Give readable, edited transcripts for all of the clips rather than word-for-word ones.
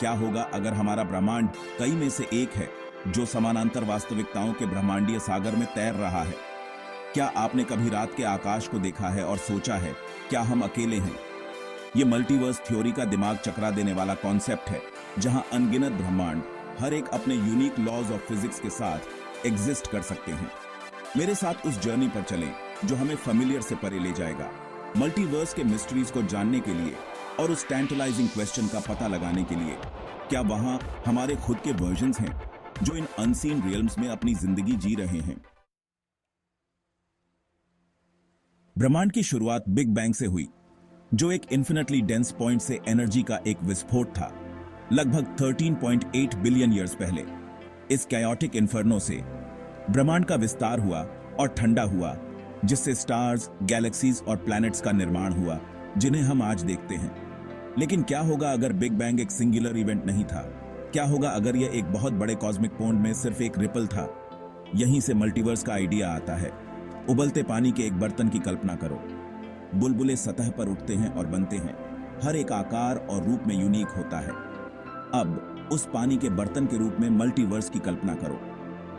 क्या होगा अगर हमारा ब्रह्मांड कई में से एक है जो समानांतर वास्तविकताओं के ब्रह्मांडीय सागर में तैर रहा है? क्या आपने कभी रात के आकाश को देखा है और सोचा है क्या हम अकेले हैं? ये मल्टीवर्स थ्योरी का दिमाग चकरा देने वाला कॉन्सेप्ट है, जहां अनगिनत ब्रह्मांड हर एक अपने यूनिक लॉज ऑफ फिजिक्स के साथ एग्जिस्ट कर सकते हैं। मेरे साथ उस जर्नी पर चलें जो हमें फेमिलियर से परे ले जाएगा, मल्टीवर्स के मिस्ट्रीज को जानने के लिए और उस टैंटलाइजिंग क्वेश्चन का पता लगाने के लिए क्या वहां हमारे खुद के वर्जन्स हैं जो इन अनसीन रियल्म्स में अपनी जिंदगी जी रहे हैं। ब्रह्मांड की शुरुआत बिग बैंग से हुई, जो एक इन्फिनिटली डेंस पॉइंट से एनर्जी का एक विस्फोट था, लगभग 13.8 बिलियन ईयर्स पहले। इस कैओटिक इन्फर्नो से ब्रह्मांड का विस्तार हुआ और ठंडा हुआ, जिससे स्टार्स, गैलेक्सीज और प्लैनेट्स का निर्माण हुआ जिन्हें हम आज देखते हैं। लेकिन क्या होगा अगर बिग बैंग एक सिंगुलर इवेंट नहीं था? क्या होगा अगर यह एक बहुत बड़े कॉस्मिक पोंड में सिर्फ एक रिपल था? यहीं से मल्टीवर्स का आइडिया आता है। उबलते पानी के एक बर्तन की कल्पना करो। बुलबुले सतह पर उठते हैं और बनते हैं, हर एक आकार और रूप में यूनिक होता है। अब उस पानी के बर्तन के रूप में मल्टीवर्स की कल्पना करो,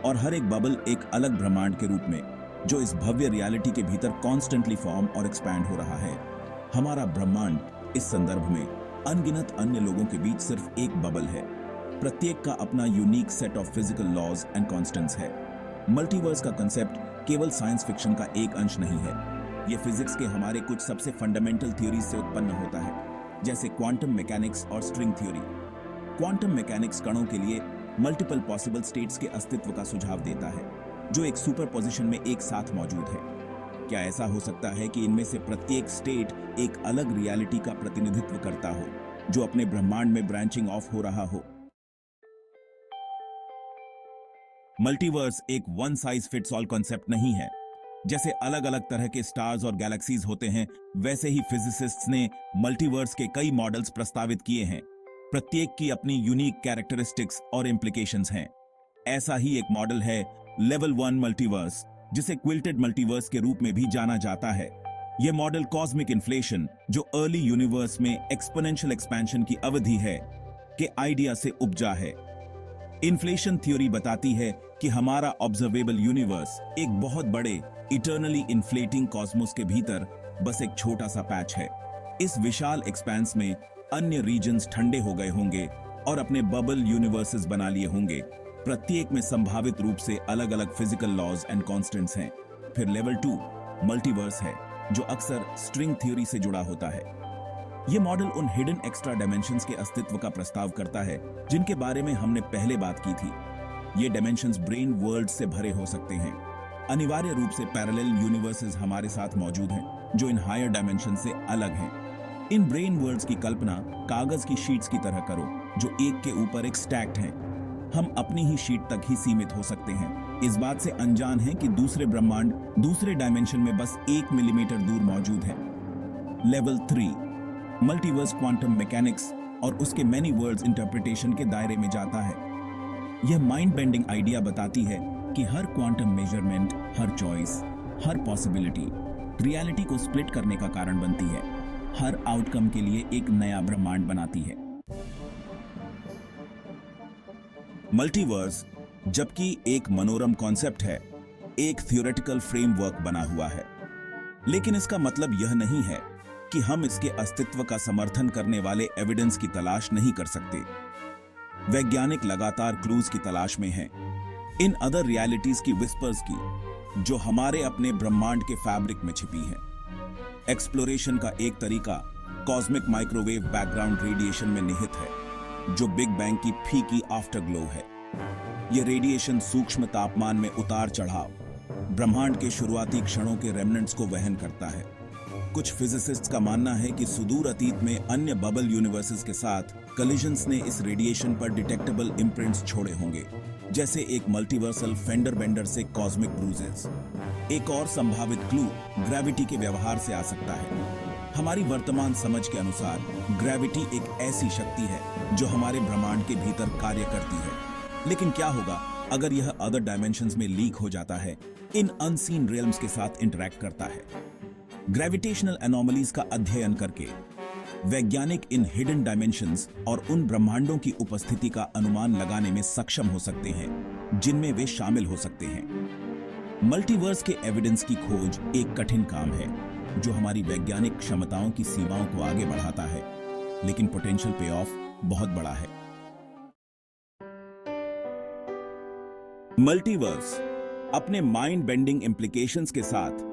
और हर एक बबल एक अलग ब्रह्मांड के रूप में जो इस भव्य रियलिटी के भीतर कॉन्स्टेंटली फॉर्म और एक्सपैंड हो रहा है। हमारा ब्रह्मांड इस संदर्भ में अनगिनत अन्य लोगों के बीच सिर्फ एक बबल है, प्रत्येक का अपना unique set of physical laws and constants है। मल्टीवर्स का कंसेप्ट केवल साइंस फिक्शन का एक अंश नहीं है, यह फिजिक्स के हमारे कुछ सबसे फंडामेंटल थ्योरीज से उत्पन्न होता है, जैसे क्वांटम मैकेनिक्स और स्ट्रिंग थ्योरी। क्वांटम मैकेनिक्स कणों के लिए मल्टीपल पॉसिबल स्टेट्स के अस्तित्व का सुझाव देता है, जो एक सुपरपोजिशन में एक साथ मौजूद है। क्या ऐसा हो सकता है कि इनमें से प्रत्येक स्टेट एक अलग रियलिटी का प्रतिनिधित्व करता हो, जो अपने ब्रह्मांड में ब्रांचिंग ऑफ हो रहा हो? मल्टीवर्स एक one size fits all concept नहीं है। जैसे अलग अलग तरह के स्टार्स और गैलेक्सीज होते हैं, वैसे ही फिजिसिस्ट्स ने मल्टीवर्स के कई मॉडल्स प्रस्तावित किए हैं। प्रत्येक की अपनी यूनिक कैरेक्टरिस्टिक्स और इम्प्लीकेशंस हैं। ऐसा ही एक मॉडल है लेवल 1 मल्टीवर्स, जिसे क्विल्टेड मल्टीवर्स के रूप में भी जाना जाता है। यह मॉडल कॉस्मिक इन्फ्लेशन, जो अर्ली यूनिवर्स में एक्सपोनेंशियल एक्सपेंशन की अवधि है, के आइडिया से उपजा है। इन्फ्लेशन थ्योरी बताती है कि हमारा ऑब्जर्वेबल यूनिवर्स एक बहुत बड़े इटर्नली इन्फ्लेटिंग कॉस्मोस के भीतर बस एक छोटा सा पैच है। इस विशाल एक्सपेंस में अन्य रीजन्स ठंडे हो गए होंगे और अपने बबल यूनिवर्सेस बना लिए होंगे। प्रत्येक में संभावित रूप से अलग अलग फिजिकल लॉज एंड कॉन्स्टेंट्स हैं। फिर लेवल 2 मल्टीवर्स है, जो अक्सर स्ट्रिंग थ्योरी से जुड़ा होता है। यह मॉडल उन हिडन एक्स्ट्रा डायमेंशंस के अस्तित्व का प्रस्ताव करता है जिनके बारे में हमने पहले बात की थी। ये डायमेंशंस ब्रेन वर्ल्ड से भरे हो सकते हैं। अनिवार्य रूप से पैरेलल यूनिवर्सेस हमारे साथ मौजूद हैं, जो इन हायर डायमेंशन से अलग हैं। इन ब्रेन वर्ल्ड्स की कल्पना कागज की शीट्स की तरह करो, जो एक के ऊपर एक स्टैक्ड हैं। हम अपनी ही शीट तक ही सीमित हो सकते हैं, इस बात से अनजान हैं कि दूसरे ब्रह्मांड दूसरे डायमेंशन में बस 1 मिलीमीटर दूर मौजूद है। लेवल 3 मल्टीवर्स क्वांटम मैकेनिक्स और उसके मैनी वर्ल्ड्स इंटरप्रिटेशन के दायरे में जाता है। यह माइंड बेंडिंग आइडिया बताती है कि हर क्वांटम मेजरमेंट, हर चॉइस, हर पॉसिबिलिटी रियलिटी को स्प्लिट करने का कारण बनती है, हर आउटकम के लिए एक नया ब्रह्मांड बनाती है। मल्टीवर्स, जबकि एक मनोरम कॉन्सेप्ट है, एक थ्योरेटिकल फ्रेमवर्क बना हुआ है, लेकिन इसका मतलब यह नहीं है कि हम इसके अस्तित्व का समर्थन करने वाले एविडेंस की तलाश नहीं कर सकते। वैज्ञानिक लगातार क्लूज की तलाश में हैं, इन अदर रियलिटीज की विस्पर्स की, जो हमारे अपने ब्रह्मांड के फैब्रिक में छिपी हैं। एक्सप्लोरेशन का एक तरीका कॉस्मिक माइक्रोवेव बैकग्राउंड रेडिएशन में निहित है, जो बिग बैंग की फीकी आफ्टरग्लो है। यह रेडिएशन सूक्ष्म तापमान में उतार चढ़ाव, ब्रह्मांड के शुरुआती क्षणों के रेमनेंट्स को वहन करता है। कुछ फिजिसिस्ट्स का मानना है कि सुदूर अतीत में अन्य बबल यूनिवर्सेस के साथ कलिजन्स ने इस रेडिएशन पर डिटेक्टेबल इम्प्रिंट्स छोड़े होंगे, जैसे एक मल्टीवर्सल फेंडर बेंडर से कॉस्मिक ब्रूजेस। एक और संभावित क्लू ग्रेविटी के व्यवहार से आ सकता है। हमारी वर्तमान समझ के अनुसार ग्रेविटी एक ऐसी शक्ति है जो हमारे ब्रह्मांड के भीतर कार्य करती है। लेकिन क्या होगा अगर यह अदर डायमेंशंस में लीक हो जाता है, इन अनसीन रियल्म्स के साथ इंटरैक्ट करता है? ग्रेविटेशनल एनोमलीज का अध्ययन करके वैज्ञानिक इन हिडन डायमेंशंस और उन ब्रह्मांडों की उपस्थिति का अनुमान लगाने में सक्षम हो सकते हैं जिनमें वे शामिल हो सकते हैं। मल्टीवर्स के एविडेंस की खोज एक कठिन काम है जो हमारी वैज्ञानिक क्षमताओं की सीमाओं को आगे बढ़ाता है, लेकिन पोटेंशियल पे ऑफ बहुत बड़ा है। मल्टीवर्स अपने माइंड बेंडिंग इम्प्लीकेशंस के साथ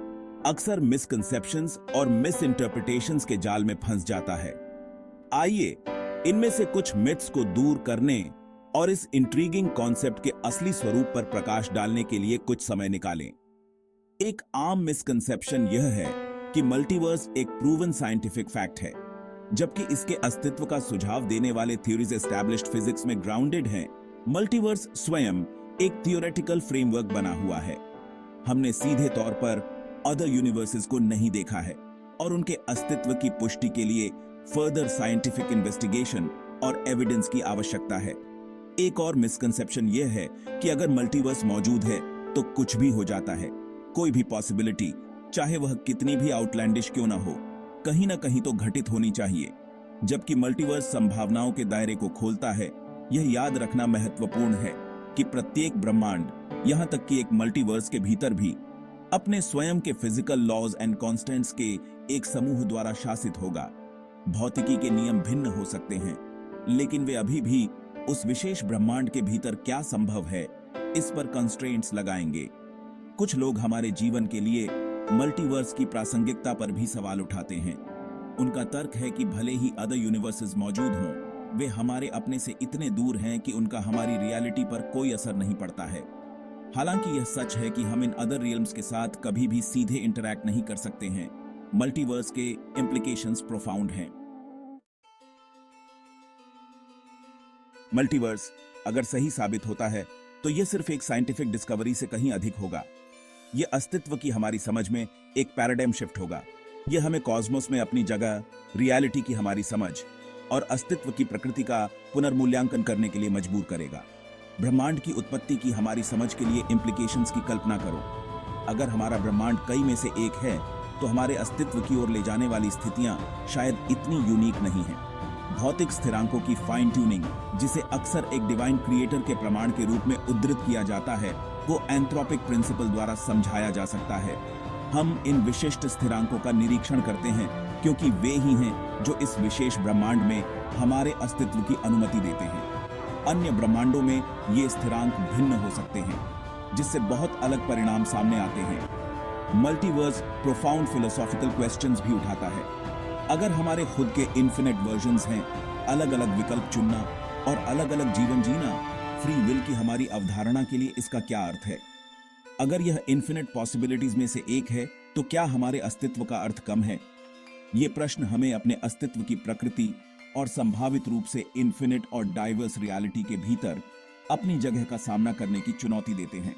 अक्सर मिसकंसेप्शंस और मिस इंटरप्रिटेशंस के जाल में फंस जाता है। आइए इनमें से कुछ मिथ्स को दूर करने और इस इंट्रीगिंग कॉन्सेप्ट के असली स्वरूप पर प्रकाश डालने के लिए कुछ समय निकालें। एक आम मिसकंसेप्शन यह है कि मल्टीवर्स एक प्रूवन साइंटिफिक फैक्ट है, जबकि इसके अस्तित्व का सुझाव देने वाले थ्योरीज एस्टैब्लिश्ड फिजिक्स में ग्राउंडेड हैं। मल्टीवर्स स्वयं एक थियोरेटिकल फ्रेमवर्क बना हुआ है। हमने सीधे तौर पर अदर यूनिवर्सेस को नहीं देखा है और उनके अस्तित्व की पुष्टि के लिए फर्दर साइंटिफिक इन्वेस्टिगेशन और एविडेंस की आवश्यकता है। एक और मिसकंसेप्शन यह है कि अगर मल्टीवर्स मौजूद है तो कुछ भी हो जाता है। कोई भी पॉसिबिलिटी, चाहे वह कितनी भी आउटलैंडिश क्यों ना हो, कहीं ना कहीं तो घटित होनी चाहिए। जबकि मल्टीवर्स संभावनाओं के दायरे को खोलता है, यह याद रखना महत्वपूर्ण है कि प्रत्येक ब्रह्मांड, यहां तक कि एक मल्टीवर्स के भीतर भी, अपने स्वयं के फिजिकल लॉज एंड कॉन्स्टेंट्स के एक समूह द्वारा शासित होगा। भौतिकी के नियम भिन्न हो सकते हैं, लेकिन वे अभी भी उस विशेष ब्रह्मांड के भीतर क्या संभव है, इस पर कंस्ट्रेंट्स लगाएंगे। कुछ लोग हमारे जीवन के लिए मल्टीवर्स की प्रासंगिकता पर भी सवाल उठाते हैं। उनका तर्क है कि भले ही अदर यूनिवर्सेस मौजूद हों, वे हमारे अपने से इतने दूर हैं कि उनका हमारी रियलिटी पर कोई असर नहीं पड़ता है। हालांकि यह सच है कि हम इन अदर रियल्म्स के साथ कभी भी सीधे इंटरैक्ट नहीं कर सकते हैं। मल्टीवर्स के इम्प्लीकेशंस प्रोफाउंड हैं। मल्टीवर्स अगर सही साबित होता है तो यह सिर्फ एक साइंटिफिक डिस्कवरी से कहीं अधिक होगा। यह अस्तित्व की हमारी समझ में एक पैराडाइम शिफ्ट होगा। यह हमें कॉस्मोस में अपनी जगह, रियलिटी की हमारी समझ और अस्तित्व की प्रकृति का पुनर्मूल्यांकन करने के लिए मजबूर करेगा। ब्रह्मांड की उत्पत्ति की हमारी समझ के लिए इम्प्लीकेशंस की कल्पना करो। अगर हमारा ब्रह्मांड कई में से एक है तो हमारे अस्तित्व की ओर ले जाने वाली स्थितियां शायद इतनी यूनिक नहीं हैं। भौतिक स्थिरांकों की फाइन ट्यूनिंग, जिसे अक्सर एक डिवाइन क्रिएटर के प्रमाण के रूप में उद्धृत किया जाता है, वो एंथ्रोपिक प्रिंसिपल द्वारा समझाया जा सकता है। हम इन विशिष्ट स्थिरांकों का निरीक्षण करते हैं क्योंकि वे ही हैं जो इस विशेष ब्रह्मांड में हमारे अस्तित्व की अनुमति देते हैं। अन्य ब्रह्मांडों में ये स्थिरांक भिन्न हो सकते हैं, जिससे बहुत अलग परिणाम सामने आते हैं। मल्टीवर्स प्रोफाउंड फिलोसॉफिकल क्वेश्चंस भी उठाता है। अगर हमारे खुद के इन्फिनिट वर्जन्स हैं, अलग अलग विकल्प चुनना और अलग अलग जीवन जीना फ्री विल की हमारी अवधारणा के लिए इसका क्या अर्थ है? अगर यह इन्फिनिट पॉसिबिलिटीज में से एक है तो क्या हमारे अस्तित्व का अर्थ कम है? ये प्रश्न हमें अपने अस्तित्व की प्रकृति और संभावित रूप से इन्फिनिट और डाइवर्स रियलिटी के भीतर अपनी जगह का सामना करने की चुनौती देते हैं।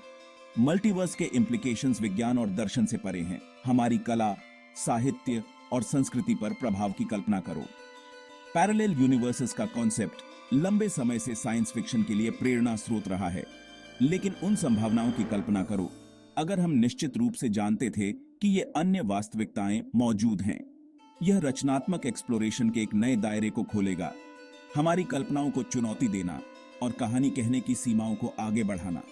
मल्टीवर्स के इम्प्लीकेशंस विज्ञान और दर्शन से परे हैं। हमारी कला, साहित्य और संस्कृति पर प्रभाव की कल्पना करो। पैरेलल यूनिवर्सेस का कॉन्सेप्ट लंबे समय से साइंस फिक्शन के लिए प्रेरणा स्रोत रहा है, लेकिन उन संभावनाओं की कल्पना करो अगर हम निश्चित रूप से जानते थे कि ये अन्य वास्तविकताएं मौजूद हैं। यह रचनात्मक एक्सप्लोरेशन के एक नए दायरे को खोलेगा, हमारी कल्पनाओं को चुनौती देना और कहानी कहने की सीमाओं को आगे बढ़ाना।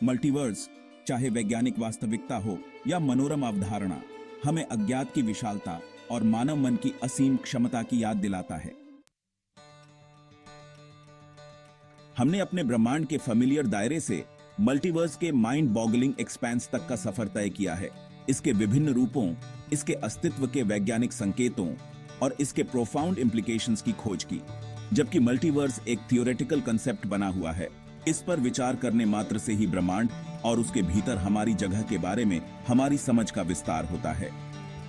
मल्टीवर्स, चाहे वैज्ञानिक वास्तविकता हो या मनोरम अवधारणा, हमें अज्ञात की विशालता और मानव मन की असीम क्षमता की याद दिलाता है। हमने अपने ब्रह्मांड के फेमिलियर दायरे से मल्टीवर्स के माइंड बॉगलिंग एक्सपेंस तक का सफर तय किया है। इसके विभिन्न रूपों, इसके अस्तित्व के वैज्ञानिक संकेतों और इसके प्रोफाउंड इम्प्लीकेशंस की खोज की। जबकि मल्टीवर्स एक थियोरेटिकल कंसेप्ट बना हुआ है, इस पर विचार करने मात्र से ही ब्रह्मांड और उसके भीतर हमारी जगह के बारे में हमारी समझ का विस्तार होता है।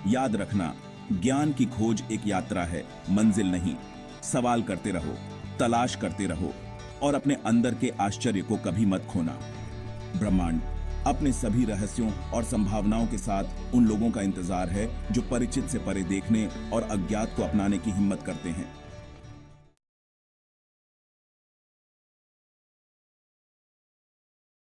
याद रखना, ज्ञान की खोज एक यात्रा है, मंजिल नहीं। सवाल करते रहो, तलाश करते रहो और अपने अंदर के आश्चर्य को कभी मत खोना। ब्रह्मांड अपने सभी रहस्यों और संभावनाओं के साथ उन लोगों का इंतजार है जो परिचित से परे देखने और अज्ञात को अपनाने की हिम्मत करते हैं।